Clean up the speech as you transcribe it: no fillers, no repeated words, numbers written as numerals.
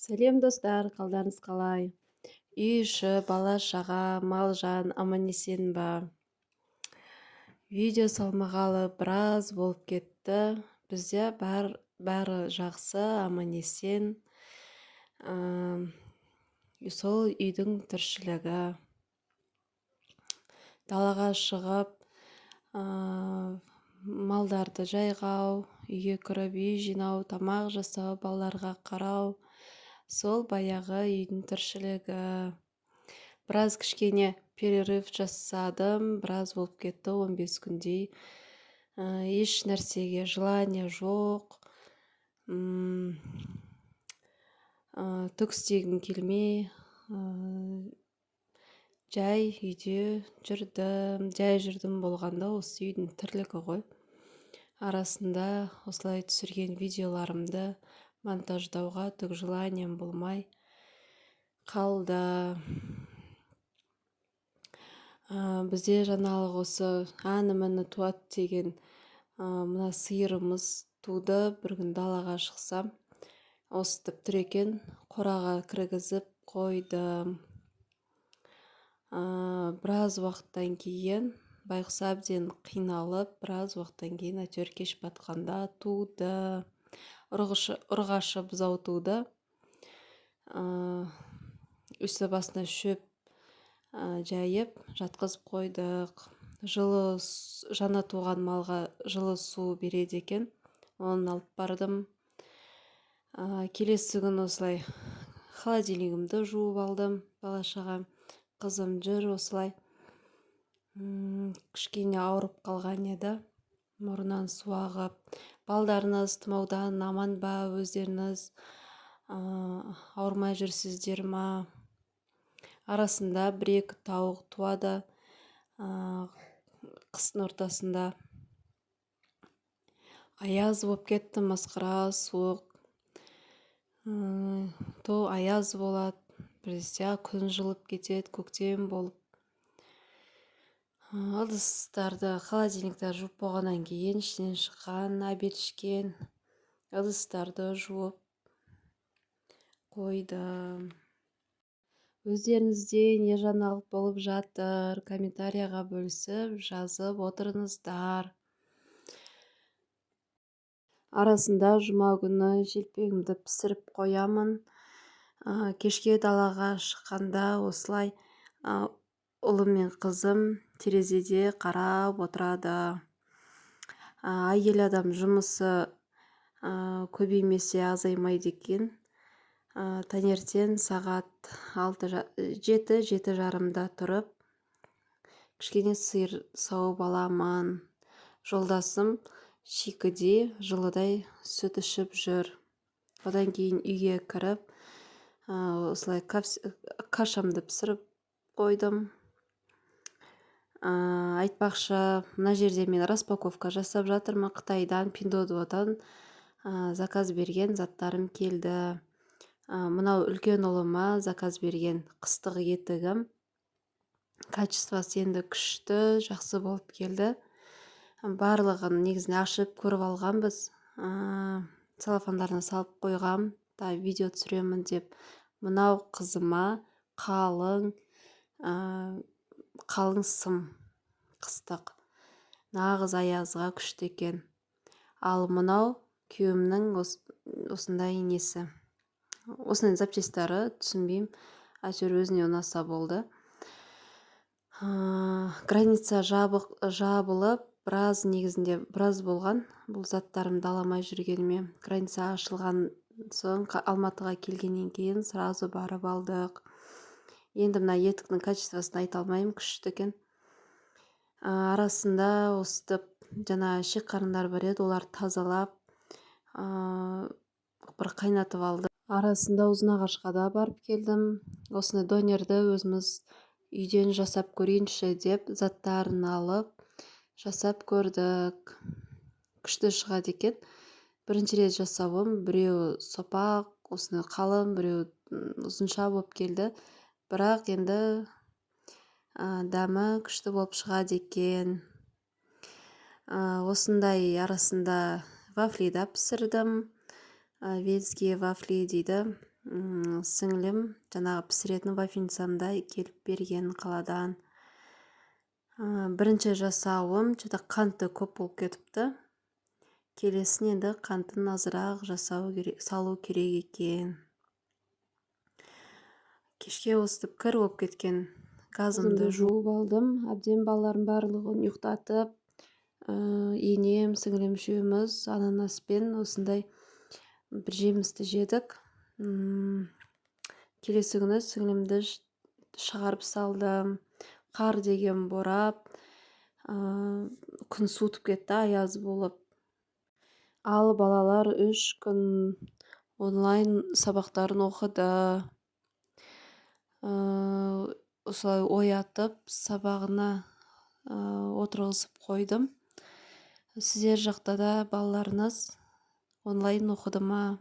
Сәлем достар, қалдарыңыз қалай? Үй іші, бала шаға, мал жан, аман есен ба? Видео салмағалы біраз болып кетті. Бізде бәрі жақсы, аман есен. Сол үйдің тіршілігі. Далаға шығып, малдарды жайғау, үйге кіріп үй жинау, тамақ жасау, балаларға қарау. Сол баяғы үйдің тіршілігі. Біраз кішкене перерыв жасадым, біраз болып кетті, 15 күндей. Еш нәрсеге желание жоқ. Түк істегім келмей, жай үйде жүрдім болғанда осы үйдің тірлігі ғой. Арасында осылай түсірген видеоларымды монтаждауға түк желанием болмай қалды. Бізде жаңалық осы әні-міні туады деген мына сиырымыз туды. Bir күн далаға шықсам, осытып тұр екен, қораға кіргізіп қойдым. Біраз уақыттан кейін, байқұс әбден қиналып, біраз уақыттан кейін әйтеуір кеш батқанда туды. Ұрғашы бұзау туды. Үсті басына шөп жайып жатқызып қойдық. Жаңа туған малға жылы су береді екен. Оны алып бардым. Келесі күн осылай холодильнигімді жуып алдым. Бала-шаға, қызым жүр осылай. Кішкене ауырып қалған еді. Мұрнынан су ағып. Балдарыңыз тұмаудан аман ба, өздеріңіз ауырмай жүрсіздер ма? Арасында 1-2 тауық туады. Қыстың ортасында аяз болып кетті, масқара, суық. То аяз болады, біресе күн жылып кетеді, көктем болып. Ыдыстарды, холодильникті жуып болғаннан кейін, ішінен шыққан, обед ішкен ыдыстарды жуып қойдым. Өздеріңізде не жаңалық болып жатыр? Комментарияға бөлісіп, жазып отырыңыздар. Арасында жұма күні желпегімді пісіріп қоямын. Кешке далаға шыққанда осылай ұлым мен қызым терезеде қарап отырады. Әйел адам жұмысы көбеймесе азаймайды екен. Таңертең сағат 7:30-да тұрып, кішкене сиыр сауып аламын. Жолдасым шикіде жылыдай сүт ішіп жүр. Одан кейін үйге кіріп, осылай кашамды пісіріп қойдым. Айтпақшы, мына жерде мен распаковка жасап жатырмын. Қытайдан, Пиндододан заказ берген заттарым келді. Мынау үлкен ұлыма заказ берген қыстық етігім. Качествосы енді күшті, жақсы болып келді. Барлығын негізінде ашып көріп алғанбыз. Целлофандарына салып қойғам, видео түсіремін деп. Мынау қызыма қалың сым қыстық. Нағыз аязға күшті екен. Ал мынау күйеуімнің осындай несі. Осының запчастары түсінбеймін. Әйтеуір өзіне ұнаса болды. Граница жабылып, негізінде біраз болған. Бұл заттарымды аламай жүргеніме. Граница ашылған соң, Алматыға келгеннен кейін сразу барып алдық. Енді мына етіктің качествосын айта алмаймын, күшті екен. Арасында осытып, жаңа шек қарындар бар еді, олар тазалап, бір қайнатып алды. Арасында Ұзынағашқа да барып келдім. Осыны донерді өзіміз үйден жасап көрейінші деп, заттарын алып, жасап көрдік. Күшті шығады екен. Бірінші рет жасауым, біреу сопақ, осыны қалың, біреу ұзынша болып келді. Бірақ енді дәмі күшті болып шығады екен. Осындай арасында вафли да пісірдім. Венский вафли дейді. сіңлім жаңағы пісіретін вафельницамда келіп берген қаладан. Бірінші жасауым қанты көп болып кетіпті. Келесін енді қантын азырақ салу керек екен. Кешке өстіп кір болып кеткен. Газымды жуып алдым. Әбден балалардың барлығын ұйықтатып, енем, сіңлім үшеуміз ананаспен осындай бір жемісті жедік. Келесі күні сіңлімді шығарып салдым. Қар деген борап, күн суытып кетті, аяз болып. Ал балалар 3 күн онлайн сабақтарын оқыды. Осылай оятып, сабағына отырғызып қойдым. Сіздер жақта да балаларыңыз онлайн оқыды ма?